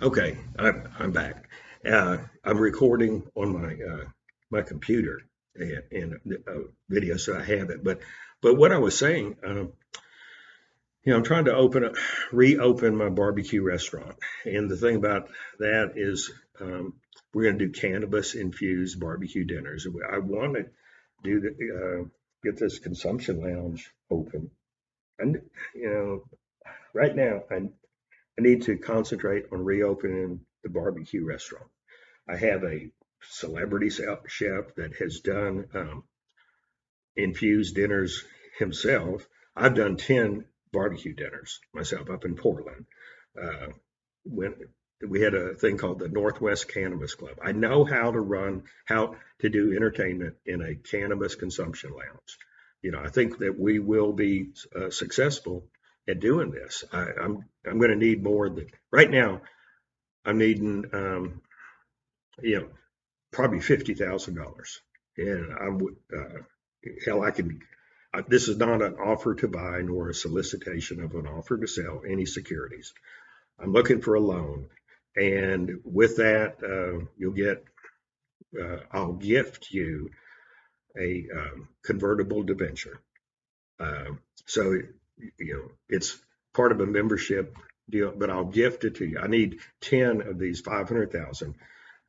Okay, I'm back. I'm recording on my computer and video, so I have it. But what I was saying, I'm trying to reopen my barbecue restaurant, and the thing about that is, we're going to do cannabis infused barbecue dinners. I want to do get this consumption lounge open, and you know, right now I need to concentrate on reopening the barbecue restaurant. I have a celebrity chef that has done infused dinners himself. I've done 10 barbecue dinners myself up in Portland. Uh, when we had a thing called the Northwest Cannabis Club. I know how to do entertainment in a cannabis consumption lounge. I think that we will be successful at doing this. I'm going to need more than right now. I'm needing, you know, probably $50,000. And hell, I can, this is not an offer to buy nor a solicitation of an offer to sell any securities. I'm looking for a loan. And with that, I'll gift you a convertible debenture. So, it's part of a membership deal, but I'll gift it to you. I need 10 of these 500,000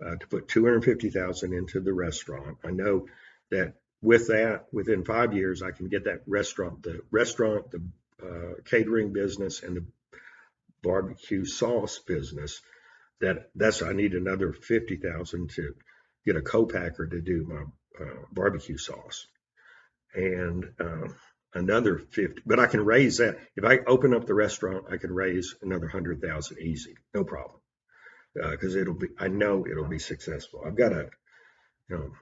to put 250,000 into the restaurant. I know that with that, within 5 years, I can get that restaurant, the catering business, and the barbecue sauce business. That's I need another 50,000 to get a co-packer to do my barbecue sauce, and another 50. But I can raise that if I open up the restaurant. I can raise another 100,000 easy, no problem, because it'll be. I know it'll be successful. I've got a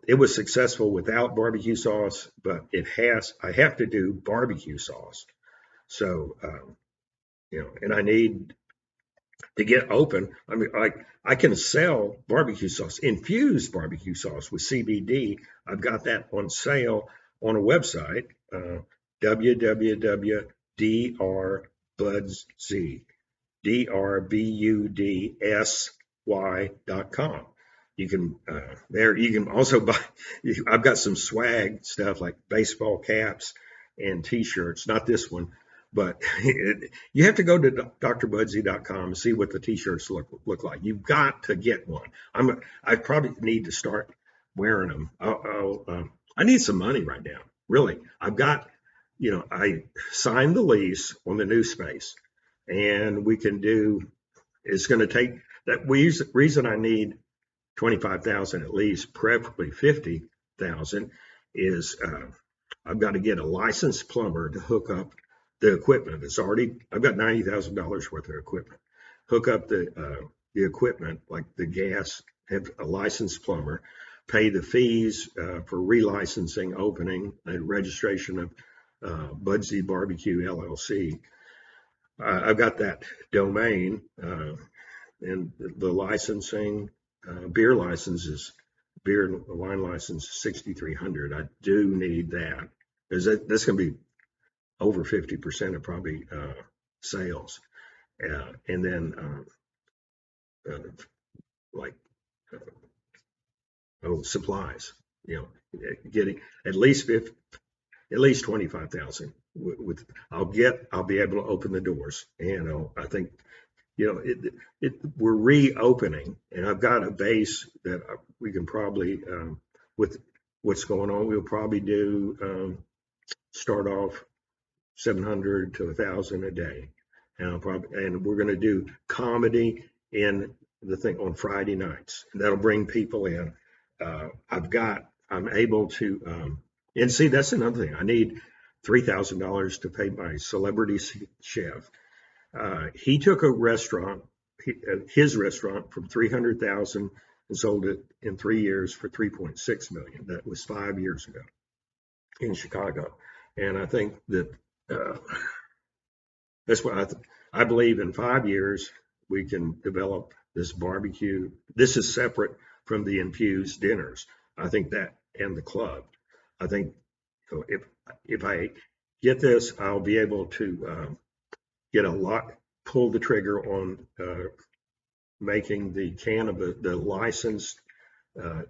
it was successful without barbecue sauce, but I have to do barbecue sauce. So, and I need to get open. I mean, I can sell barbecue sauce, infused barbecue sauce with CBD. I've got that on sale on a website, www.drbudsy, drbudsy.com. You can also buy. I've got some swag stuff like baseball caps and T-shirts. Not this one, but you have to go to drbudsy.com and see what the T-shirts look like. You've got to get one. I probably need to start wearing them. I need some money right now. Really, I've got. I signed the lease on the new space, and we can do. It's going to take that. Reason I need 25,000 at least, preferably 50,000, is I've got to get a licensed plumber to hook up the equipment. I've got $90,000 worth of equipment. Hook up the equipment like the gas. Have a licensed plumber. Pay the fees for relicensing, opening, and registration of Budsy Barbecue LLC. I've got that domain and the licensing. Beer licenses, beer and wine license 6,300. I do need that because that's going to be over 50% of probably sales, and then uh, like uh, supplies. Getting at least 50, at least 25,000. I'll be able to open the doors, and I think we're reopening, and I've got a base that we can probably, with what's going on, we'll probably do start off 700 to 1,000 a day, and we're going to do comedy in the thing on Friday nights. And that'll bring people in. I'm able to, and see, that's another thing. I need $3,000 to pay my celebrity chef. He took a restaurant, his restaurant, from 300,000 and sold it in 3 years for 3.6 million. That was 5 years ago in Chicago, and I think that uh, that's what I believe. In 5 years we can develop this barbecue. This is separate from the infused dinners. I think that and the club. I think so. If I get this, I'll be able to get a lot, pull the trigger on making the cannabis, the licensed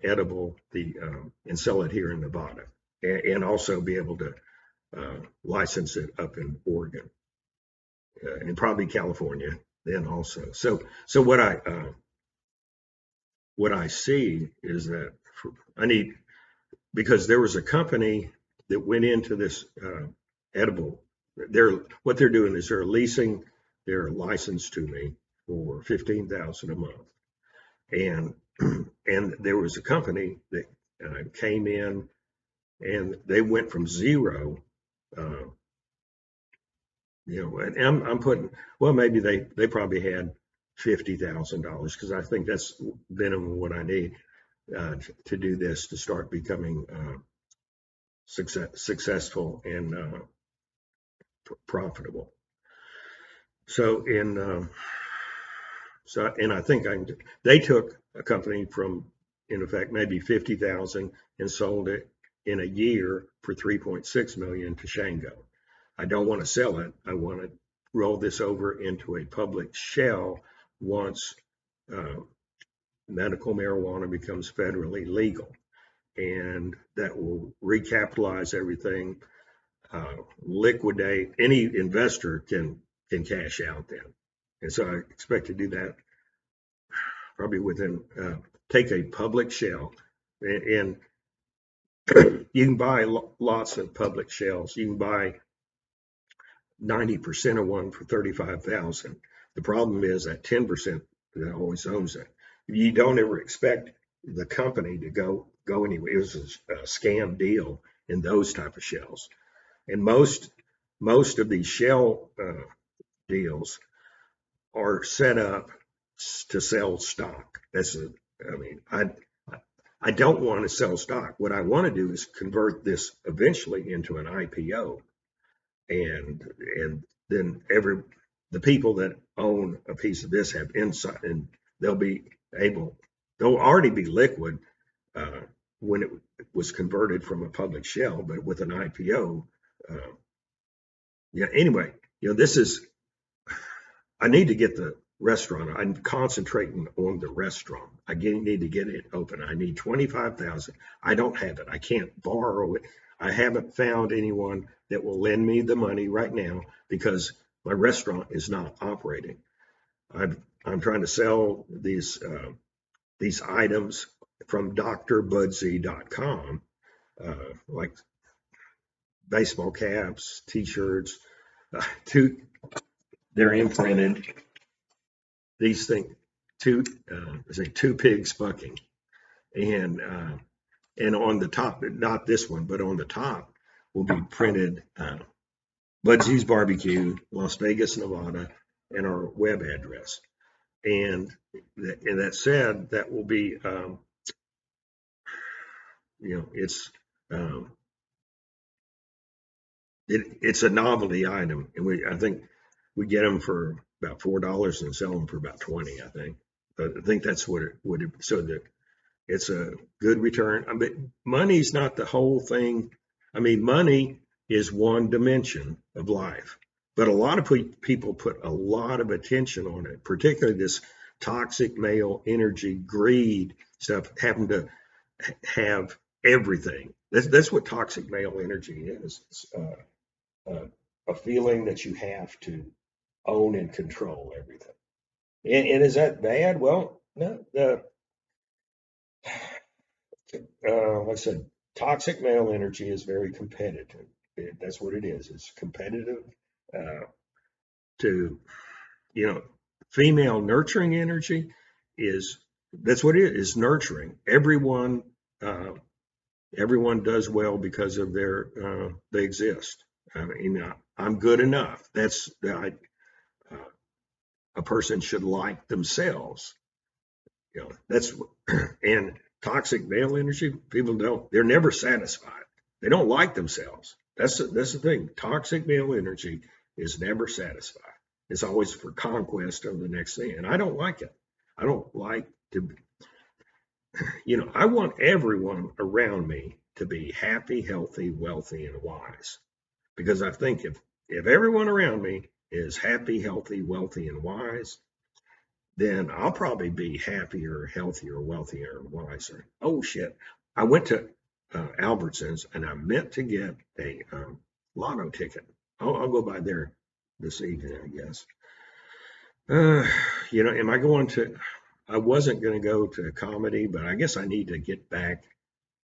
edible, and sell it here in Nevada, and also be able to license it up in Oregon and probably California then also. So what I see is that I need, because there was a company that went into this edible. What they're doing is they're leasing their license to me for $15,000 a month, and and there was a company that came in and they went from zero. Uh, and I'm putting, well, maybe they probably had $50,000, because I think that's minimum what I need to do this, to start becoming successful and profitable. So and I think they took a company from, in effect, maybe 50,000 and sold it in a year for 3.6 million to Shango. I don't want to sell it. I want to roll this over into a public shell once uh, medical marijuana becomes federally legal, and that will recapitalize everything, liquidate. Any investor can cash out then, and so I expect to do that probably within, take a public shell, and you can buy lots of public shells. You can buy 90% of one for 35,000. The problem is that 10% that always owns it. You don't ever expect the company to go anywhere. It was a scam deal in those type of shells, and most of these shell deals are set up to sell stock. I mean, I don't want to sell stock. What I want to do is convert this eventually into an IPO, and then the people that own a piece of this have insight, and they'll be they'll already be liquid uh, when it was converted from a public shell, but with an IPO. Uh, yeah. Anyway, this is, I need to get the restaurant. I'm concentrating on the restaurant. I need to get it open. I need 25,000. I don't have it. I can't borrow it. I haven't found anyone that will lend me the money right now because my restaurant is not operating. I'm trying to sell these items from drbudsy.com, like baseball caps, t-shirts, two, they're imprinted. These things, two pigs bucking, and on the top, not this one, but on the top will be printed Budsy's Barbecue, Las Vegas, Nevada, and our web address. And that said, that will be, it's it's a novelty item, and I think we get them for about $4 and sell them for about 20. I think. But I think that's what it would. So that it's a good return. I mean, money's not the whole thing. I mean, money is one dimension of life, but a lot of people put a lot of attention on it, particularly this toxic male energy, greed stuff, having to have everything. That's what toxic male energy is. It's, a feeling that you have to own and control everything. And is that bad? Well, no. Like I said, toxic male energy is very competitive. That's what it is. It's competitive uh, to, you know, female nurturing energy is, that's what it is, nurturing. Uh, everyone does well because of they exist. I mean, I'm good enough. Uh, a person should like themselves. That's and toxic male energy. People they're never satisfied. They don't like themselves. That's the thing. Toxic male energy is never satisfied. It's always for conquest of the next thing, and I don't like it. I don't like to. I want everyone around me to be happy, healthy, wealthy, and wise. Because I think if everyone around me is happy, healthy, wealthy, and wise, then I'll probably be happier, healthier, wealthier, wiser. Oh shit. I went to Albertsons and I meant to get a lotto ticket. I'll go by there this evening, I guess. Uh, am I going to? I wasn't going to go to comedy, but I guess I need to get back.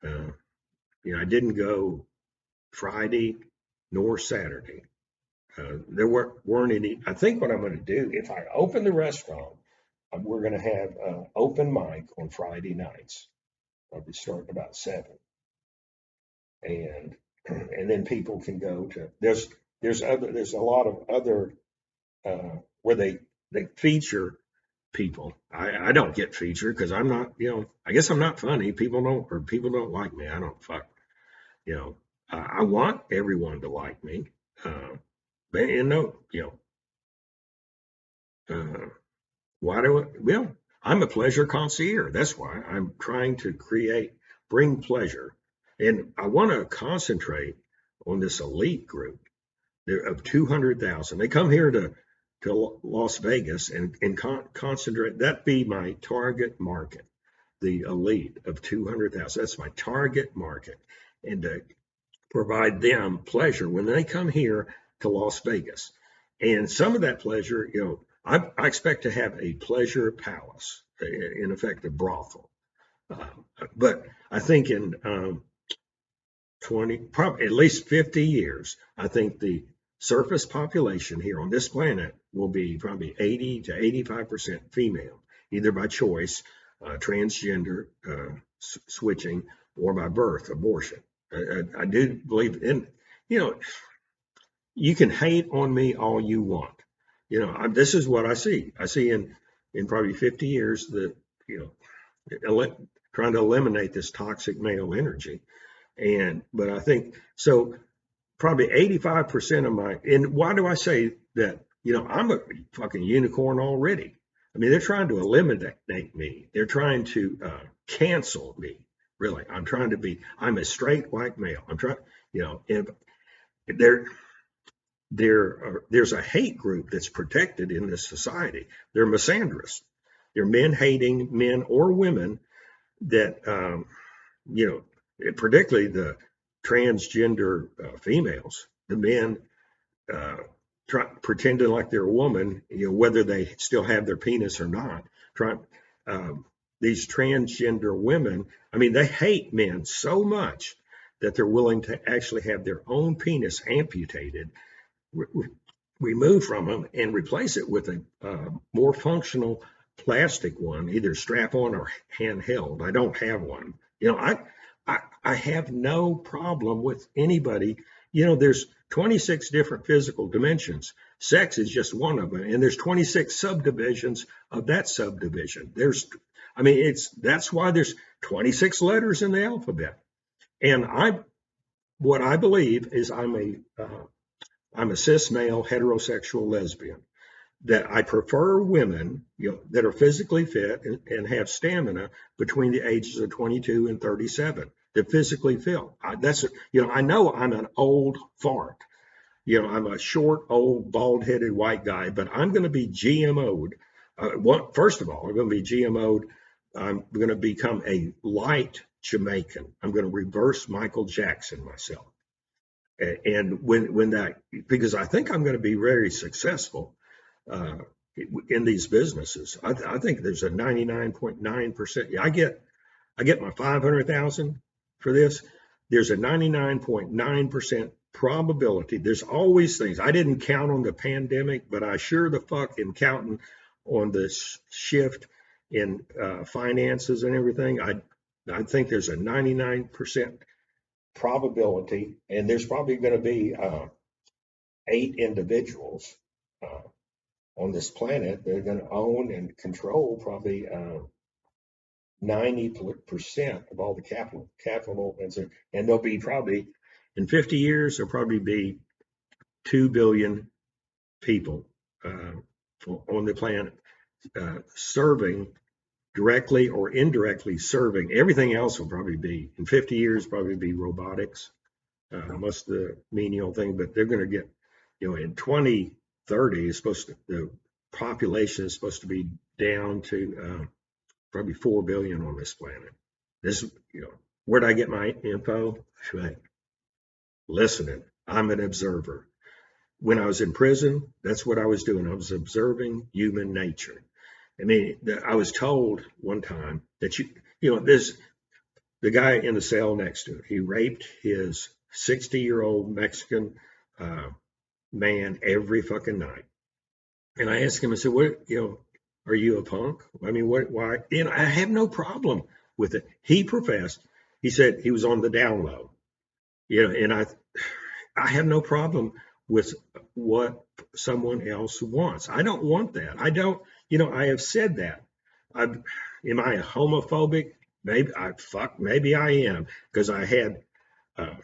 Uh, I didn't go Friday nor Saturday. There weren't any. I think what I'm going to do, if I open the restaurant, we're going to have open mic on Friday nights. I'll be starting about 7, and then people can go to. There's a lot of other where they feature people. I don't get featured because I'm not. I guess I'm not funny. People don't like me. I don't fuck. I want everyone to like me. But no, uh, why do I? Well, I'm a pleasure concierge. That's why I'm trying to bring pleasure, and I want to concentrate on this elite group of 200,000. They come here to Las Vegas and concentrate. That be my target market, the elite of 200,000. That's my target market, and to provide them pleasure when they come here to Las Vegas. And some of that pleasure, I expect to have a pleasure palace, in effect, a brothel. Uh, but I think in 20, probably at least 50 years, I think the surface population here on this planet will be probably 80 to 85% female, either by choice, transgender switching, or by birth, abortion. I do believe in, you know, you can hate on me all you want. This is what I see. I see in probably 50 years that, trying to eliminate this toxic male energy. But I think so probably 85% of and why do I say that? I'm a fucking unicorn already. I mean, they're trying to eliminate me. They're trying to cancel me. Really, I'm a straight white male. I'm trying, and there, there's a hate group that's protected in this society. They're misandrists. They're men hating men or women that, particularly the transgender females, the men pretending like they're a woman, whether they still have their penis or not. These transgender women, I mean, they hate men so much that they're willing to actually have their own penis amputated, removed from them, and replace it with a more functional plastic one, either strap on or handheld. I don't have one. I have no problem with anybody. There's 26 different physical dimensions. Sex is just one of them, and there's 26 subdivisions of that subdivision. That's why there's 26 letters in the alphabet. And what I believe is I'm a cis male heterosexual lesbian. That I prefer women, that are physically fit and have stamina between the ages of 22 and 37. That physically fit. I know I'm an old fart. I'm a short, old, bald-headed white guy, but I'm going to be GMO'd. First of all, I'm going to be GMO'd. I'm going to become a light Jamaican. I'm going to reverse Michael Jackson myself. And because I think I'm going to be very successful in these businesses. I think there's a 99.9%. I get my 500,000 for this. There's a 99.9% probability. There's always things. I didn't count on the pandemic, but I sure the fuck am counting on this shift in finances and everything. I think there's a 99% probability, and there's probably going to be 8 individuals on this planet that are going to own and control probably 90% of all the capital, and there'll be probably in 50 years there'll probably be 2 billion people on the planet serving directly or indirectly serving. Everything else will probably be in 50 years probably be robotics, most of the menial thing, but they're going to get in 2030 the population is supposed to be down to probably 4 billion on this planet. This, where'd I get my info? Right. Listening. I'm an observer. When I was in prison, that's what I was doing. I was observing human nature. I mean, I was told one time that this the guy in the cell next to it, he raped his 60-year-old Mexican uh, man every fucking night. And I asked him, I said, what, are you a punk? I mean, why? I have no problem with it. He professed, he said he was on the down low, and I have no problem with what someone else wants. I don't want that. I don't, I have said that. Am I a homophobic? Maybe I am, because I had, uh,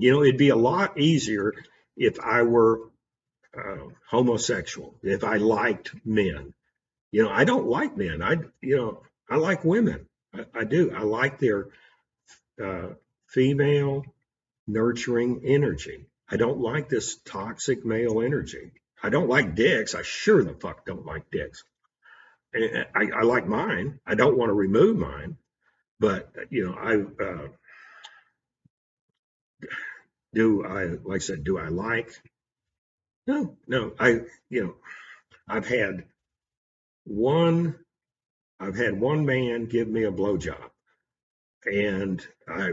it'd be a lot easier if I were homosexual, if I liked men. I don't like men. I like women. I do. I like their uh, female nurturing energy. I don't like this toxic male energy. I don't like dicks. I sure the fuck don't like dicks. I like mine. I don't want to remove mine, but like I said, do I like? No, no. I've had one. I've had one man give me a blowjob, and I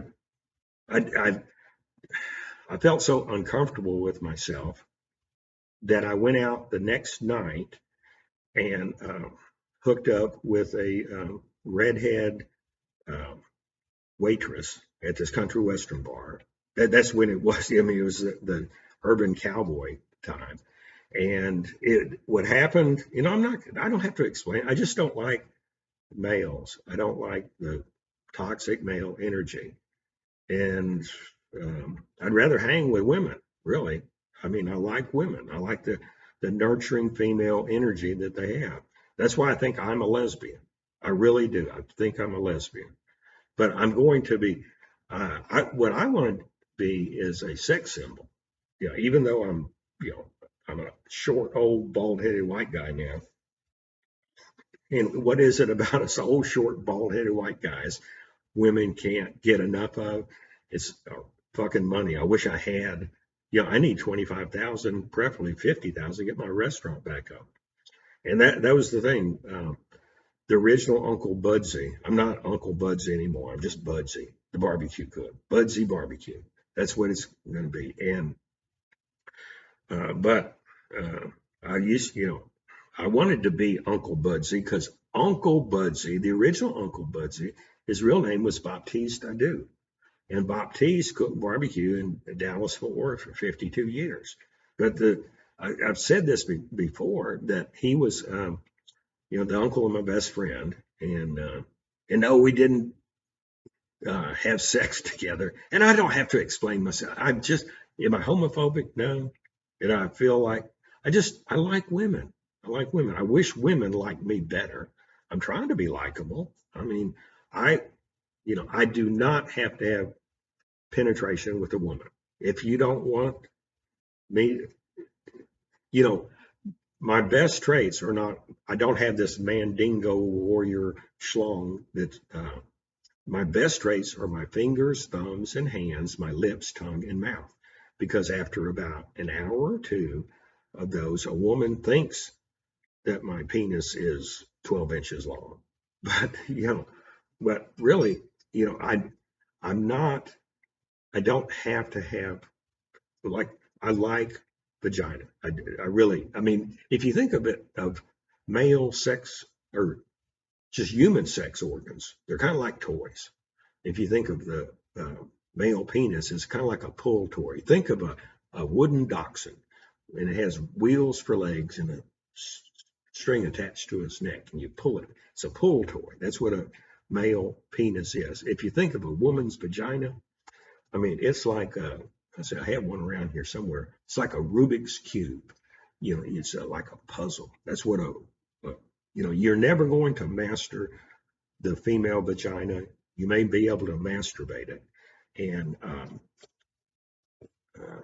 I felt so uncomfortable with myself that I went out the next night and hooked up with a redhead um, waitress at this country western bar. That's when it was. I mean, it was the urban cowboy time. And what happened, I don't have to explain. I just don't like males. I don't like the toxic male energy. And I'd rather hang with women, really. I mean, I like women. I like the nurturing female energy that they have. That's why I think I'm a lesbian. I really do. I think I'm a lesbian. But I'm going to be, what I want to be is a sex symbol. Even though I'm a short, old, bald headed white guy now. And what is it about us old, short, bald headed white guys women can't get enough of? It's fucking money. I wish I had. I need 25,000, preferably 50,000, to get my restaurant back up. And that was the thing. The original Uncle Budsy. I'm not Uncle Budsy anymore. I'm just Budsy, the barbecue cook. Budsy Barbecue. That's what it's going to be. And but I used, I wanted to be Uncle Budsy because Uncle Budsy, the original Uncle Budsy, his real name was Baptiste Adu. And Baptiste cooked barbecue in Dallas Fort Worth for 52 years. But I've said this before, that he was, the uncle of my best friend, and no, we didn't have sex together. And I don't have to explain myself. Am I homophobic? No. And I feel like I like women. I like women. I wish women liked me better. I'm trying to be likable. I mean, I, I do not have to have penetration with a woman. If you don't want me, you know, my best traits are not, I don't have this mandingo warrior schlong that, my best traits are my fingers, thumbs, and hands, my lips, tongue, and mouth. Because after about an hour or two of those, a woman thinks that my penis is 12 inches long. But, but really, I'm not, I don't have to have, like, I like vagina. I really, I mean, if you think of it, of male sex or just human sex organs, they're kind of like toys. If you think of the male penis, it's kind of like a pull toy. Think of a wooden dachshund, and it has wheels for legs and a string attached to its neck, and you pull it. It's a pull toy. That's what a male penis is. If you think of a woman's vagina, I mean, it's like I said, I have one around here somewhere. It's like a Rubik's cube. It's like a puzzle. That's what you're never going to master the female vagina. You may be able to masturbate it. And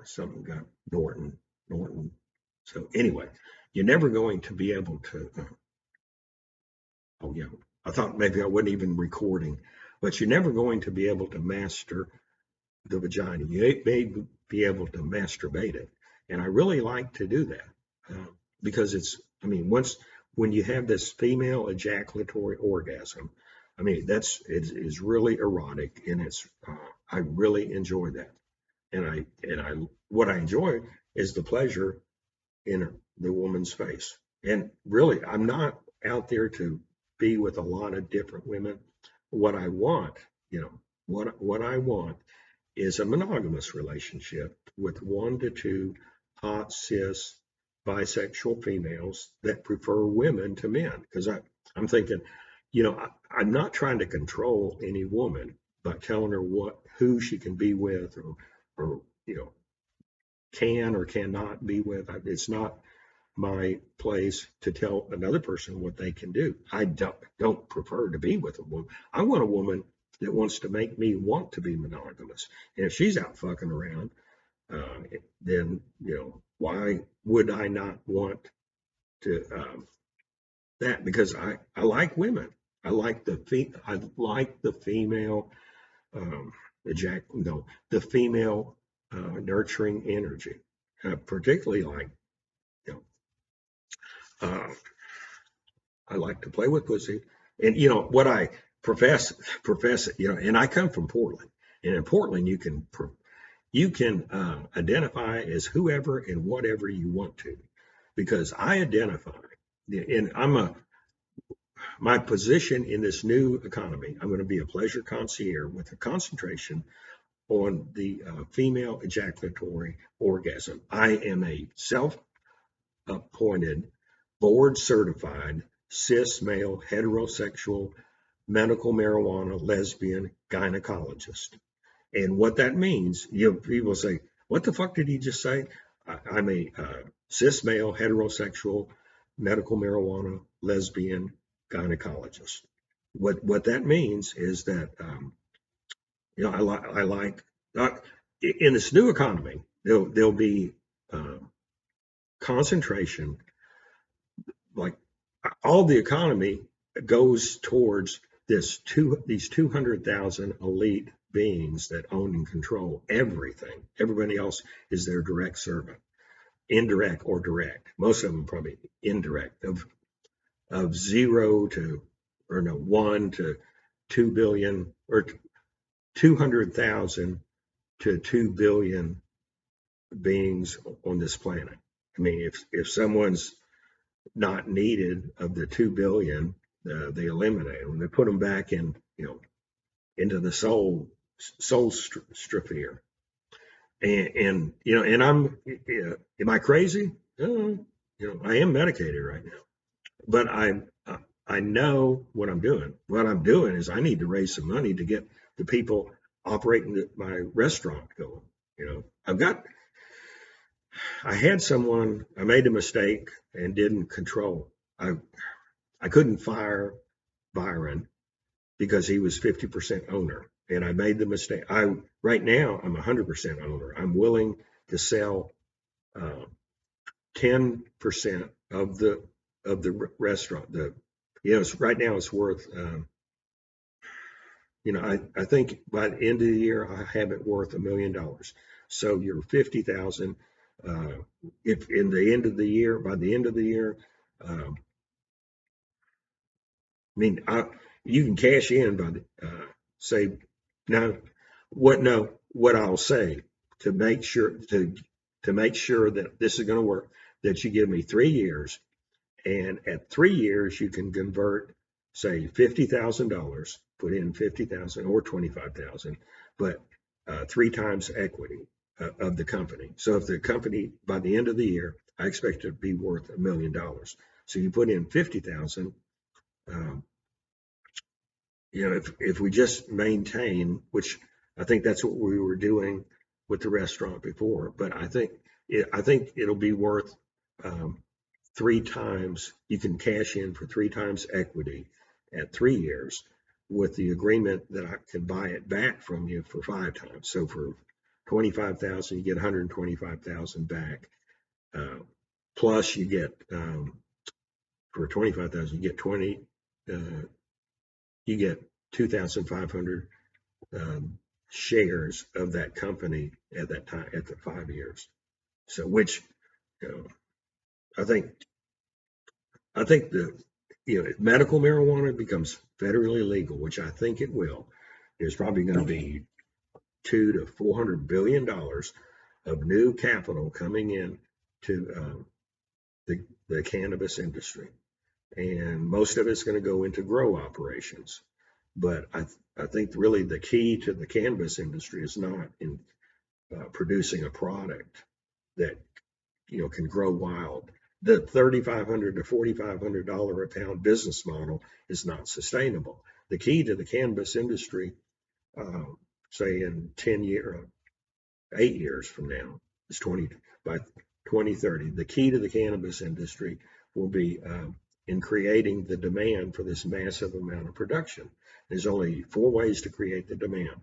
something got Norton. So anyway, you're never going to be able to Oh yeah, I thought maybe I wasn't even recording, but you're never going to be able to master the vagina. You may be able to masturbate it, and I really like to do that because it's. I mean, when you have this female ejaculatory orgasm, I mean it's really erotic, and it's I really enjoy that, and I what I enjoy is the pleasure in the woman's face. And really, I'm not out there to be with a lot of different women. What I want, you know, what I want is a monogamous relationship with 1 to 2 hot cis bisexual females that prefer women to men. Because I'm thinking, I'm not trying to control any woman by telling her who she can be with or can or cannot be with. It's not my place to tell another person what they can do. I don't prefer to be with a woman. I want a woman that wants to make me want to be monogamous. And if she's out fucking around, then why would I not want to that? Because I like women. I like the female the female nurturing energy. Particularly like you uh, I like to play with pussy. And what I profess, and I come from Portland. And in Portland you can identify as whoever and whatever you want to, because I identify, and my position in this new economy, I'm going to be a pleasure concierge with a concentration on the female ejaculatory orgasm. I am a self-appointed, board certified, cis male, heterosexual, medical marijuana, lesbian gynecologist. And what that means, people say, what the fuck did he just say? I'm a cis male, heterosexual, medical marijuana, lesbian gynecologist. What that means is that, I like, in this new economy, there'll be concentration, like all the economy goes towards these 200,000 elite beings that own and control everything. Everybody else is their direct servant, indirect or direct. Most of them probably indirect, of 1 to 2 billion, or 200,000 to 2 billion beings on this planet. I mean, if someone's not needed of the 2 billion, they eliminate them. They put them back into the soul stratosphere. And I'm, am I crazy? I am medicated right now, but I know what I'm doing. What I'm doing is I need to raise some money to get the people operating my restaurant going. I had someone, I made a mistake and didn't control. I couldn't fire Byron because he was 50% owner, and I made the mistake. Right now I'm 100% owner. I'm willing to sell 10% of the restaurant. Right now it's worth. I think by the end of the year I have it worth $1 million. So you're 50,000. If in the end of the year, by the end of the year, you can cash in by say now. What I'll say to make sure that this is going to work, that you give me 3 years, and at 3 years you can convert, say $50,000, put in 50,000 or 25,000, but 3 times equity of the company. So if the company, by the end of the year, I expect it to be worth $1 million. So you put in 50,000. If we just maintain, which I think that's what we were doing with the restaurant before, but I think it'll be worth 3 times. You can cash in for 3 times equity at 3 years, with the agreement that I can buy it back from you for 5 times. So for 25,000, you get 125,000 back. Plus you get, for 25,000, you get you get 2,500 shares of that company at that time at the 5 years. So, which you know, I think the if medical marijuana becomes federally legal, which I think it will, there's probably going to be $200 to $400 billion of new capital coming in to the cannabis industry, and most of it's going to go into grow operations. But I think really the key to the cannabis industry is not in producing a product that can grow wild. The $3,500 to $4,500 a pound business model is not sustainable. The key to the cannabis industry, say in 8 years from now, is by 2030. The key to the cannabis industry will be in creating the demand for this massive amount of production. There's only 4 ways to create the demand: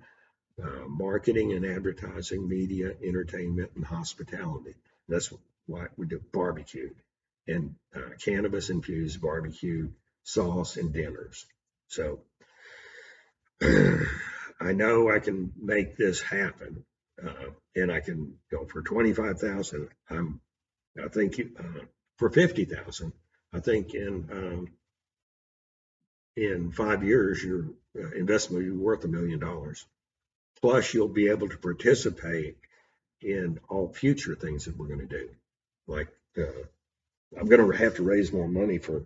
marketing and advertising, media, entertainment, and hospitality. That's why we do barbecue and cannabis infused barbecue sauce and dinners. So I know I can make this happen, and I can go for 25,000. I think for 50,000. I think in 5 years your investment will be worth $1 million. Plus, you'll be able to participate in all future things that we're going to do. Like I'm going to have to raise more money for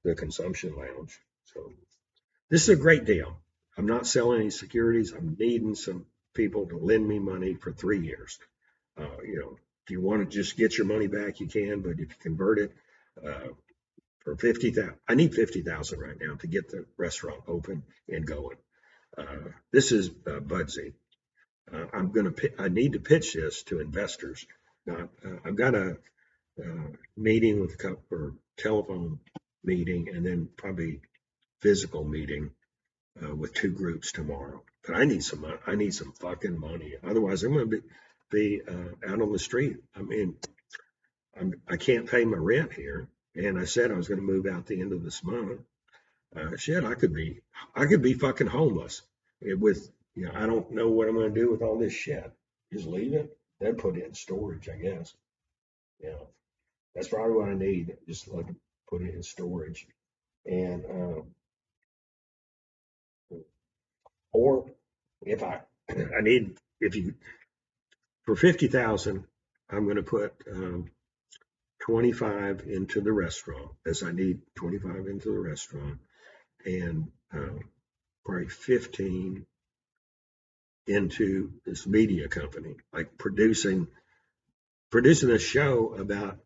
the consumption lounge. So this is a great deal. I'm not selling any securities. I'm needing some people to lend me money for 3 years. If you want to just get your money back, you can. But if you convert it for 50,000, I need 50,000 right now to get the restaurant open and going. This is Budsy. I need to pitch this to investors. Now, I've got a meeting with or telephone meeting, and then probably physical meeting with 2 groups tomorrow. But I need some money. I need some fucking money. Otherwise, I'm going to be out on the street. I mean, I can't pay my rent here, and I said I was going to move out the end of this month. Shit, I could be fucking homeless with. I don't know what I'm going to do with all this shit. Just leave it, then put it in storage, I guess. That's probably what I need. Just like put it in storage, and or if I need for 50,000, I'm going to put 25 into the restaurant, as I need 25 into the restaurant, and probably 15 into this media company, like producing a show about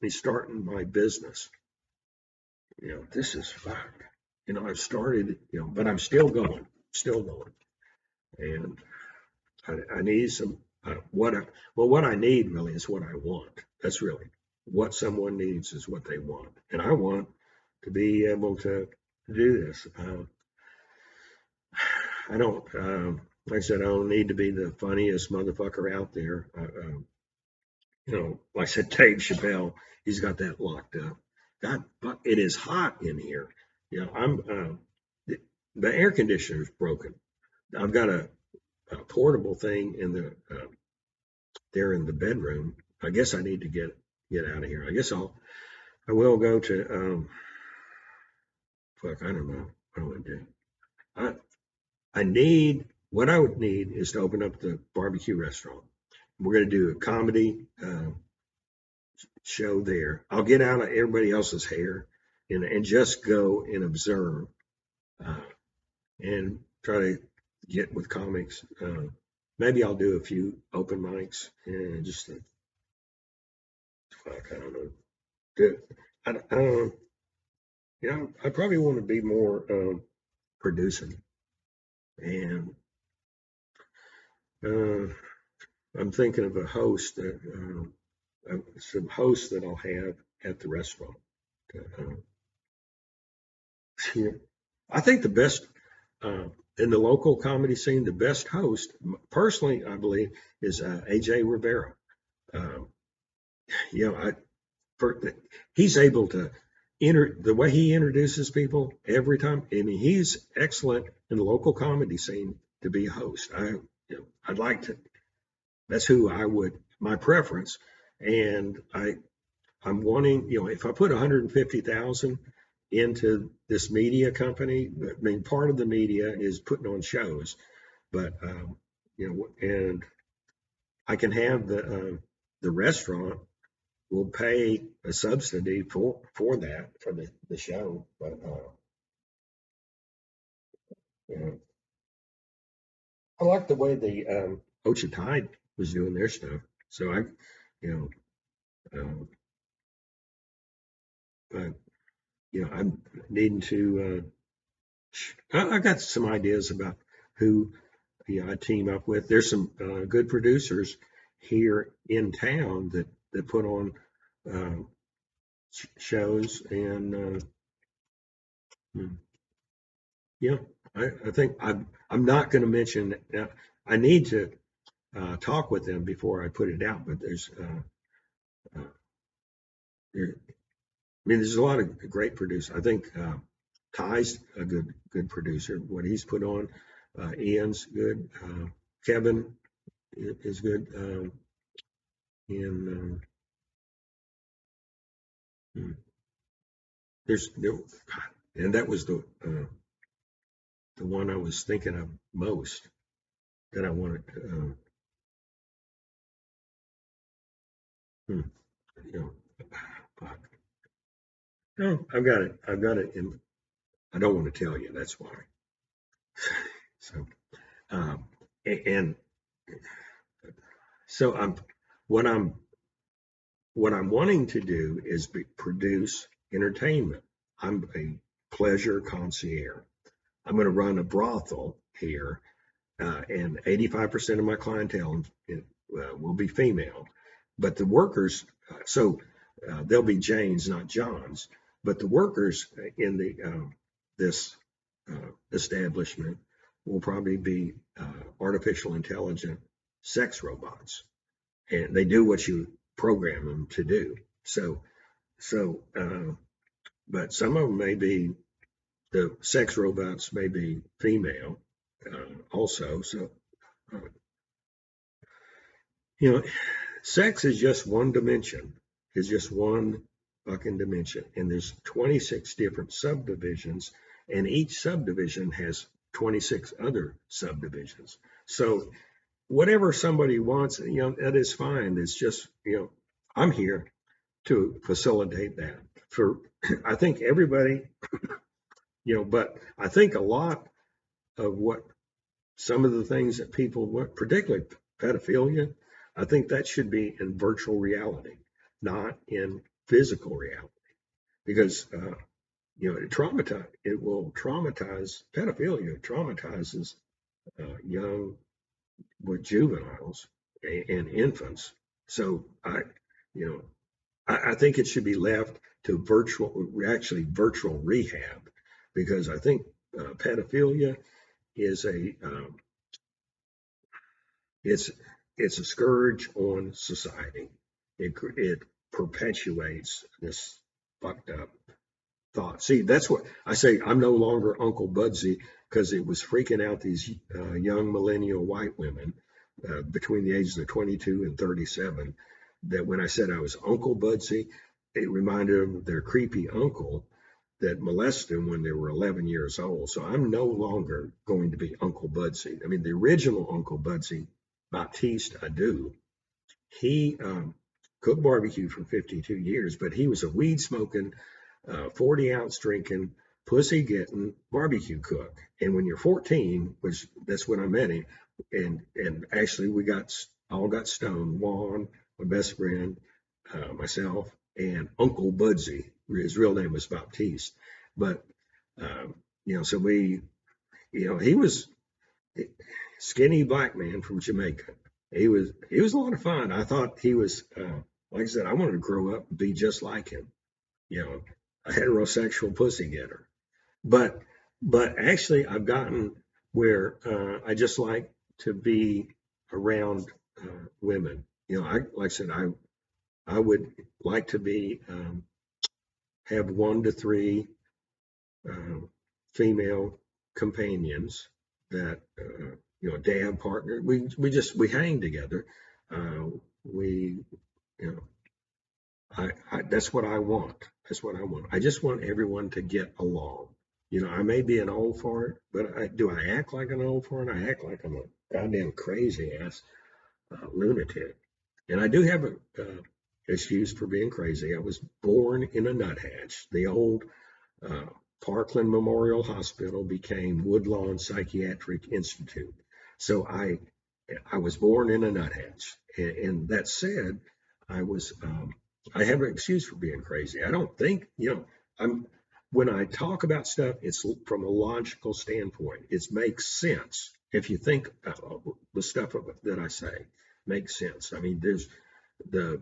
me starting my business. This is fuck. I've started, but I'm still going, and I need some. What I need really is what I want. That's really what someone needs is what they want, and I want to be able to do this. I don't. Like I said, I don't need to be the funniest motherfucker out there. Like I said, Dave Chappelle, he's got that locked up. God, it is hot in here. The air conditioner is broken. I've got a portable thing there in the bedroom. I guess I need to get out of here. I guess I will go to fuck. I don't know what I want to do. What I would need is to open up the barbecue restaurant. We're going to do a comedy show there. I'll get out of everybody else's hair and just go and observe and try to get with comics. Maybe I'll do a few open mics and just fuck. I don't know. I don't know. I probably want to be more producing, and I'm thinking of a host some hosts that I'll have at the restaurant. I think the best in the local comedy scene, the best host, personally, I believe, is AJ Rivera. He's able to the way he introduces people every time. I mean, he's excellent in the local comedy scene to be a host. I'd like to. That's who I would. My preference, and I'm wanting. If I put 150,000 into this media company, I mean, part of the media is putting on shows, but and I can have the restaurant will pay a subsidy that for the show. But you know, I like the way the Ocean Tide was doing their stuff. So you know, but I'm needing to. I got some ideas about who I team up with. There's some good producers here in town that put on uh, shows, and hmm, yeah, I think I'm not going to mention. I need to talk with them before I put it out. But uh, there, I mean, there's a lot of great producers. I think Ty's a good producer. What he's put on, Ian's good. Kevin is good, and hmm, there, and that was the one I was thinking of most that I wanted. Hmm, you know, fuck. No, I've got it. I've got it, and I don't want to tell you. That's why. So, um, and so what I'm what I'm wanting to do is produce entertainment. I'm a pleasure concierge. I'm going to run a brothel here, and 85% of my clientele will be female. But the workers, they'll be Janes, not Johns. But the workers in this establishment will probably be artificial intelligent sex robots, and they do what you program them to do. So, but some of them may be the sex robots may be female also. So, uh, you know, sex is just one dimension. It's just one fucking dimension, and there's 26 different subdivisions, and each subdivision has 26 other subdivisions. So whatever somebody wants, that is fine. It's just, I'm here to facilitate that for, I think everybody, but I think a lot of what some of the things that people want, particularly pedophilia, I think that should be in virtual reality, not in physical reality, because it will traumatize. Pedophilia traumatizes young with juveniles and infants. So you know, I think it should be left to virtual rehab, because I think pedophilia is it's it's a scourge on society. It perpetuates this fucked up thought. See, that's what I say. I'm no longer Uncle Budsy because it was freaking out these young millennial white women between the ages of 22 and 37. That when I said I was Uncle Budsy, it reminded them of their creepy uncle that molested them when they were 11 years old. So I'm no longer going to be Uncle Budsy. I mean, the original Uncle Budsy, Baptiste Adu, he cooked barbecue for 52 years, but he was a weed smoking, 40-ounce drinking, pussy getting barbecue cook. And when you're 14, which that's when I met him, and actually we all got stoned. Juan, my best friend, myself, and Uncle Budsy. His real name was Baptiste. But so he was a skinny black man from Jamaica. He was a lot of fun. I thought he was like I said, I wanted to grow up and be just like him. A heterosexual pussy getter. But actually, I've gotten where I just like to be around women. Like I said, I would like to be have 1 to 3 female companions that dad partner. We hang together. We you know I that's what I want. That's what I want. I just want everyone to get along. I may be an old fart, but do I act like an old fart? I act like I'm a goddamn crazy ass lunatic. And I do have a excuse for being crazy. I was born in a nuthatch. The old uh, Parkland Memorial Hospital became Woodlawn Psychiatric Institute. So I was born in a nuthatch. And that said, I was I have an excuse for being crazy. I don't think I'm when I talk about stuff, it's from a logical standpoint. It makes sense if you think about the stuff that I say makes sense. I mean, there's the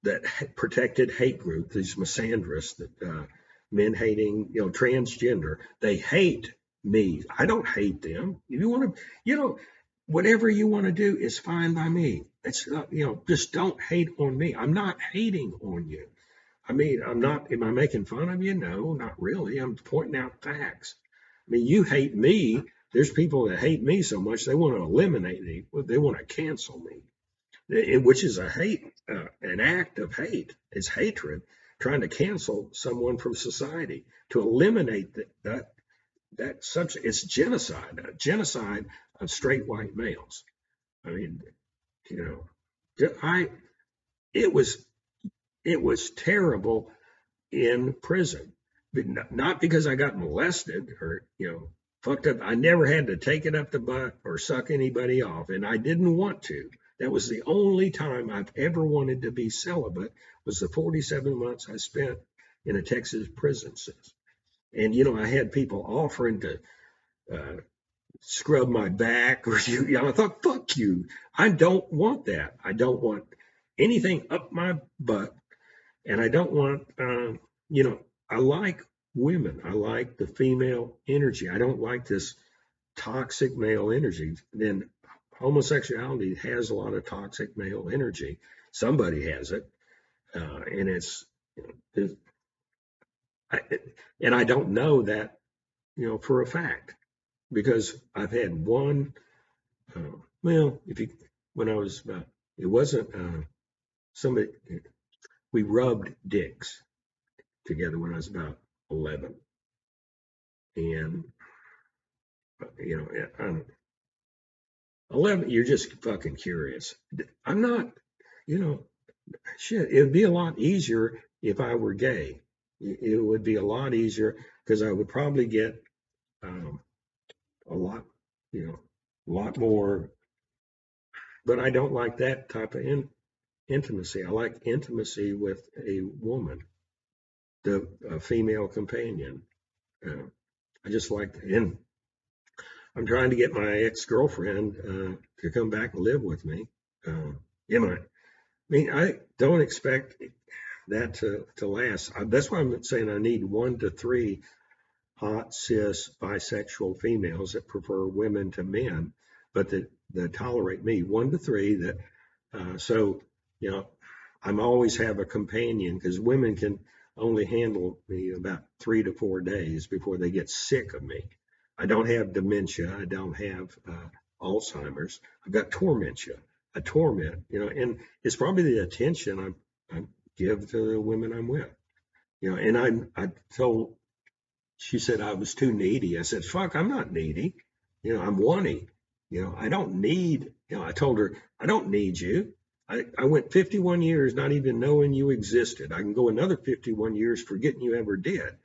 that protected hate group, these misandrists, that men hating, transgender, they hate me. I don't hate them. If you want to, whatever you want to do is fine by me. It's not, just don't hate on me. I'm not hating on you. I mean, I'm not, am I making fun of you? No, not really. I'm pointing out facts. I mean, you hate me. There's people that hate me so much they want to eliminate me. They want to cancel me, which is a hate, an act of hate. It's hatred, trying to cancel someone from society, to eliminate that subject. It's genocide, a genocide of straight white males. I mean, I it was it was terrible in prison, but not because I got molested or fucked up. I never had to take it up the butt or suck anybody off, and I didn't want to. That was the only time I've ever wanted to be celibate, was the 47 months I spent in a Texas prison since. And I had people offering to uh, scrub my back, or I thought, fuck you. I don't want that. I don't want anything up my butt, and I don't want, I like women. I like the female energy. I don't like this toxic male energy. Then homosexuality has a lot of toxic male energy. Somebody has it, and it's I, and I don't know that for a fact, because I've had one. Well, if you when I was about, it wasn't somebody. We rubbed dicks together when I was about 11, and I'm 11. You're just fucking curious. I'm not. You know, shit. It'd be a lot easier if I were gay. It would be a lot easier because I would probably get um, a lot, a lot more. But I don't like that type of intimacy. I like intimacy with a woman, the a female companion. Uh, I just like, and I'm trying to get my ex-girlfriend to come back and live with me. I mean, I don't expect that to last. That's why I'm saying I need 1 to 3 hot, cis, bisexual females that prefer women to men, but that tolerate me. 1 to 3 that, so, you know, I'm always have a companion, because women can only handle me about 3 to 4 days before they get sick of me. I don't have dementia. I don't have Alzheimer's. I've got tormentia. I torment, and it's probably the attention I give to the women I'm with. And I told, she said I was too needy. I said, fuck, I'm not needy. I'm wanting. I don't need, I told her, I don't need you. I went 51 years not even knowing you existed. I can go another 51 years forgetting you ever did.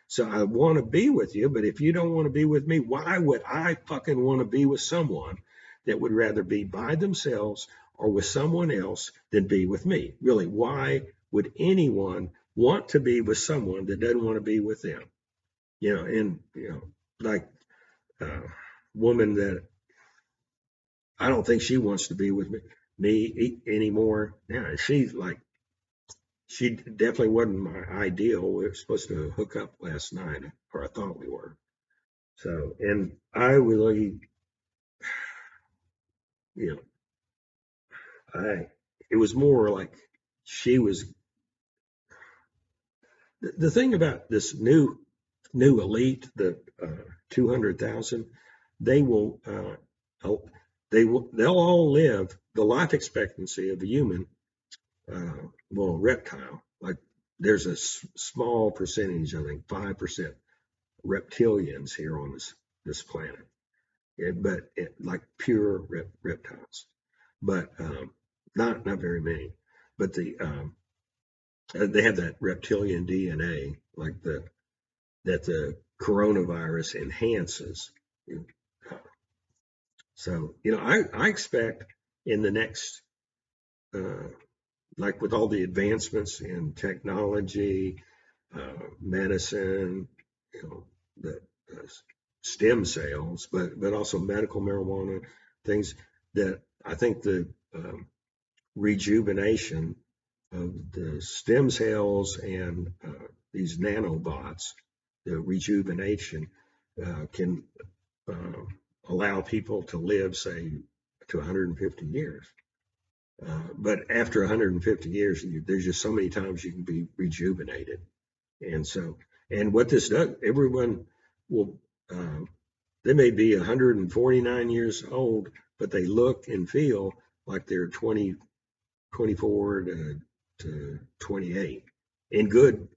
So I want to be with you, but if you don't want to be with me, why would I fucking want to be with someone that would rather be by themselves or with someone else than be with me? Really, why would anyone want to be with someone that doesn't want to be with them? And like uh, woman that I don't think she wants to be with me anymore. Yeah, she definitely wasn't my ideal. We were supposed to hook up last night, or I thought we were. So, and I really, you know, it was more like she was, The thing about this new elite, the 200,000, they will they'll all live the life expectancy of a human, well, a reptile. Like there's a small percentage, I think 5% reptilians here on this planet, but like pure reptiles, but not very many. But they have that reptilian DNA, like that the coronavirus enhances. So I expect in the next, like with all the advancements in technology, medicine, the stem cells, but also medical marijuana things, that I think the rejuvenation of the stem cells and these nanobots, the rejuvenation can allow people to live, say, to 150 years. But after 150 years, there's just so many times you can be rejuvenated. And what this does, everyone will, they may be 149 years old, but they look and feel like they're 24 to 28 in good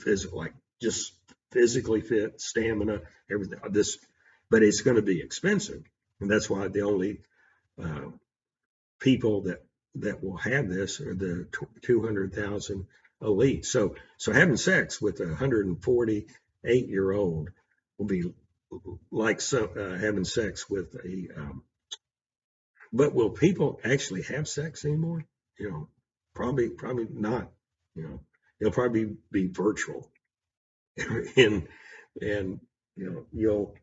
physical, like just physically fit, stamina, everything. But it's going to be expensive, and that's why the only people that will have this are the 200,000 elite. So having sex with a 148-year-old will be like having sex with a. But will people actually have sex anymore? Probably not. It'll probably be virtual, and you'll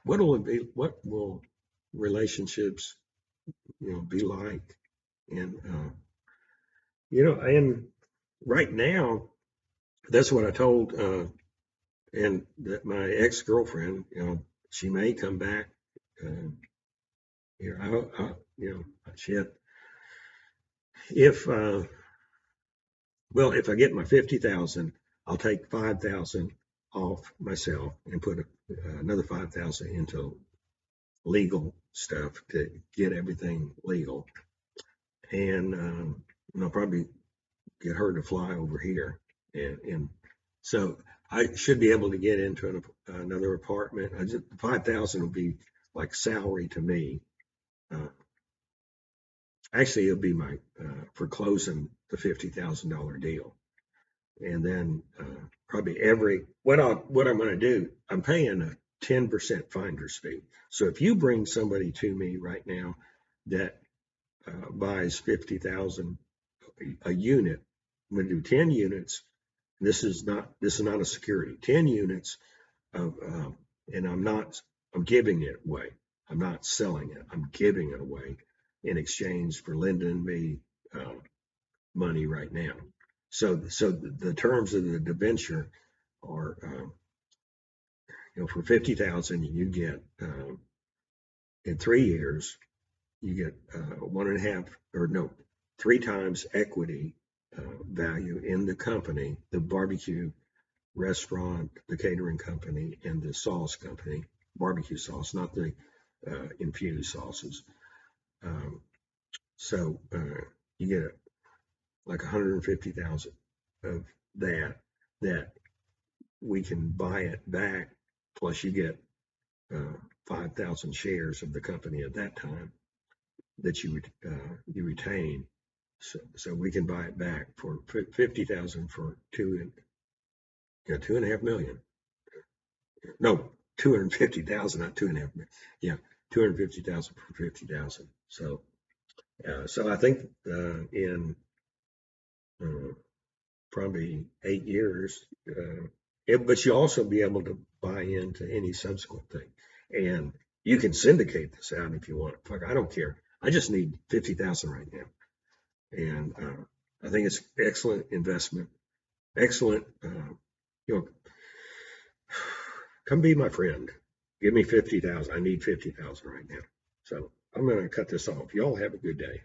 what will it be? What will relationships be like? And and right now, that's what I told and that my ex-girlfriend, she may come back. She had, if well, if I get my 50,000, I'll take 5,000 off myself and put another 5,000 into legal stuff to get everything legal, and I'll probably get her to fly over here, and so I should be able to get into another apartment. 5,000 will be like salary to me. Actually, it'll be my for closing the $50,000 deal, and then probably what I'm going to do. I'm paying a 10% finder's fee. So if you bring somebody to me right now that buys 50,000 a unit, I'm going to do 10 units. This is not a security. 10 units of, and I'm giving it away. I'm not selling it. I'm giving it away in exchange for lending me money right now. So the terms of the debenture are, for 50,000, you get in 3 years, you get 3 times equity value in the company, the barbecue restaurant, the catering company, and the sauce company, barbecue sauce, not the infused sauces. So you get like 150,000 of that we can buy it back, plus you get 5,000 shares of the company at that time that you retain. So we can buy it back for 50,000 for 2.5 million. No, 250,000, not 2.5 million. Yeah, 250,000 for 50,000. So I think in probably 8 years, but you also be able to buy into any subsequent thing, and you can syndicate this out if you want. Fuck, I don't care. I just need 50,000 right now, and I think it's excellent investment. Excellent. Come be my friend. Give me 50,000. I need 50,000 right now. So I'm going to cut this off. Y'all have a good day.